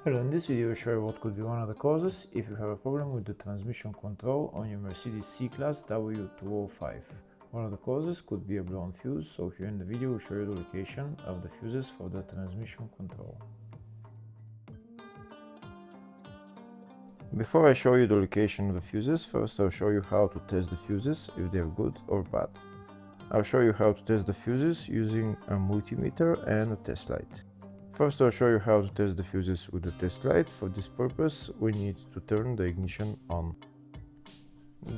Hello, in this video I'll show you what could be one of the causes if you have a problem with the transmission control on your Mercedes C-Class W205. One of the causes could be a blown fuse, so here in the video we'll show you the location of the fuses for the transmission control. Before I show you the location of the fuses, first I'll show you how to test the fuses, if they're good or bad. I'll show you how to test the fuses using a multimeter and a test light. First, I'll show you how to test the fuses with the test light. For this purpose, we need to turn the ignition on.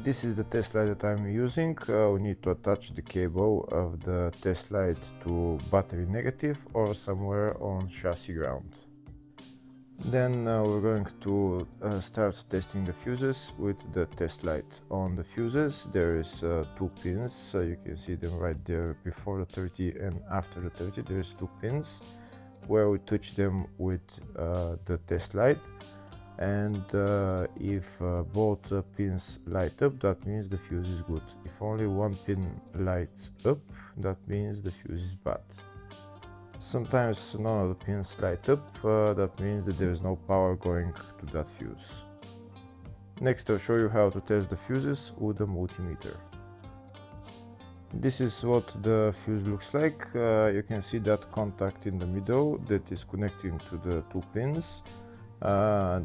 This is the test light that I'm using. We need to attach the cable of the test light to battery negative or somewhere on chassis ground. Then we're going to start testing the fuses with the test light. On the fuses there is 2 pins, so you can see them right there before the 30 and after the 30 there is 2 pins where we touch them with the test light, and if both pins light up, that means the fuse is good. If only one pin lights up, that means the fuse is bad. Sometimes none of the pins light up, that means that there is no power going to that fuse. Next I'll show you how to test the fuses with a multimeter. This is what the fuse looks like. You can see that contact in the middle that is connecting to the 2 pins.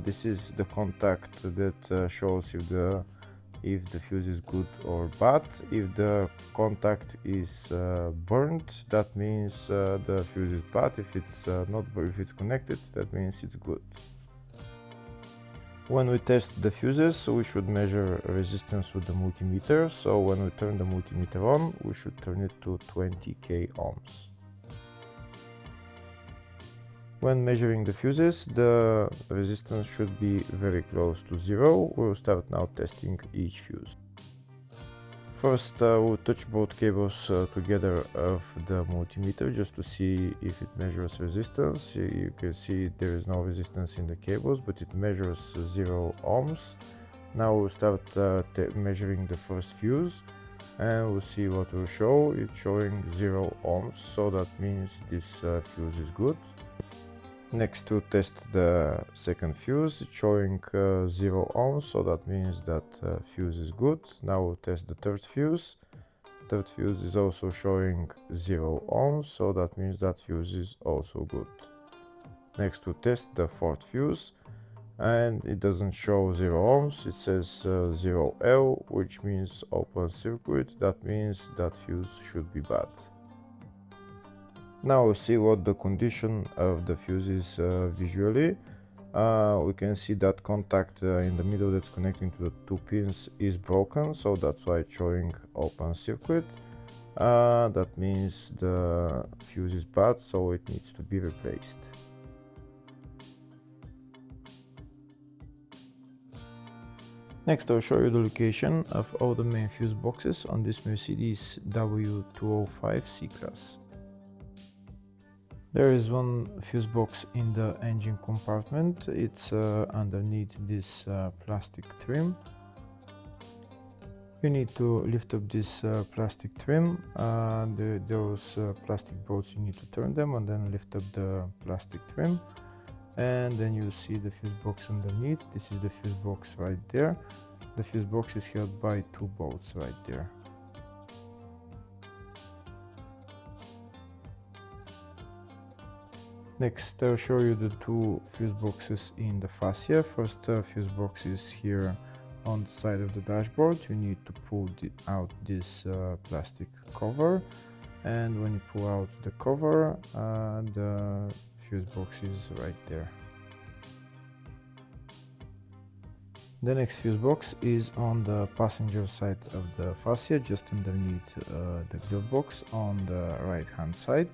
This is the contact that shows if the fuse is good or bad. If the contact is burned, that means the fuse is bad. If it's if it's connected, that means it's good. When we test the fuses, we should measure resistance with the multimeter. So when we turn the multimeter on, we should turn it to 20k ohms. When measuring the fuses, the resistance should be very close to 0. We'll start now testing each fuse. First, we'll touch both cables together of the multimeter just to see if it measures resistance. You can see there is no resistance in the cables, but it measures 0 ohms. Now we'll start measuring the first fuse, and we'll see what will show. It's showing 0 ohms, so that means this fuse is good. Next, to test the second fuse, it's showing 0 ohms, so that means that fuse is good. Now we'll test the third fuse. Third fuse is also showing 0 ohms, so that means that fuse is also good. Next, to test the fourth fuse, and it doesn't show 0 ohms, it says 0L, which means open circuit. That means that fuse should be bad. Now we'll see what the condition of the fuse is visually. We can see that contact in the middle that's connecting to the 2 pins is broken, so that's why it's showing open circuit. That means the fuse is bad, so it needs to be replaced. Next I'll show you the location of all the main fuse boxes on this Mercedes W205 C-Class. There is one fuse box in the engine compartment. It's underneath this plastic trim. You need to lift up this plastic trim. Those plastic bolts, you need to turn them and then lift up the plastic trim. And then you see the fuse box underneath. This is the fuse box right there. The fuse box is held by 2 bolts right there. Next, I'll show you the 2 fuse boxes in the fascia. First fuse box is here on the side of the dashboard. You need to pull out this plastic cover, and when you pull out the cover, the fuse box is right there. The next fuse box is on the passenger side of the fascia, just underneath the glove box on the right hand side.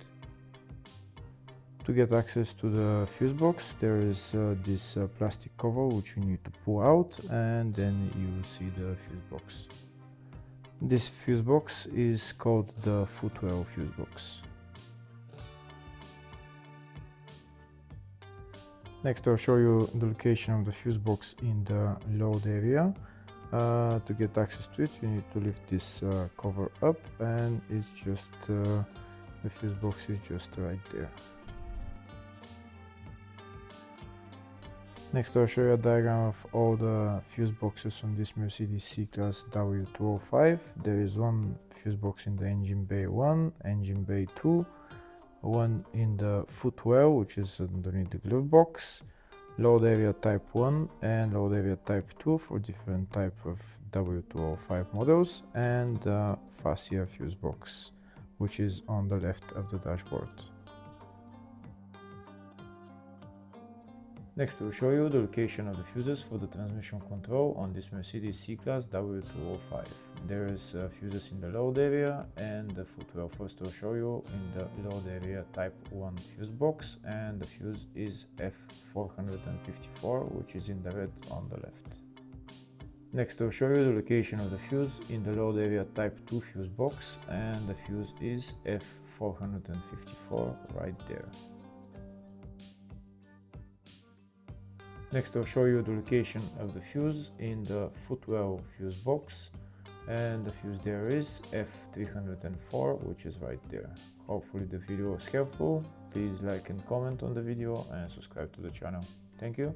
To get access to the fuse box, there is this plastic cover which you need to pull out, and then you will see the fuse box. This fuse box is called the footwell fuse box. Next I'll show you the location of the fuse box in the load area. To get access to it, you need to lift this cover up, and it's just the fuse box is just right there. Next I'll show you a diagram of all the fuse boxes on this Mercedes C-Class W205. There is one fuse box in the engine bay 1, engine bay 2, one in the footwell, which is underneath the glove box, load area type 1 and load area type 2 for different type of W205 models, and fascia fuse box, which is on the left of the dashboard. Next, we'll show you the location of the fuses for the transmission control on this Mercedes C-Class W205. There is fuses in the load area and the footwell. First, I'll show you in the load area type 1 fuse box, and the fuse is F454, which is in the red on the left. Next, I'll show you the location of the fuse in the load area type 2 fuse box, and the fuse is F454 right there. Next I'll show you the location of the fuse in the footwell fuse box, and the fuse there is F304, which is right there. Hopefully the video was helpful. Please like and comment on the video and subscribe to the channel. Thank you.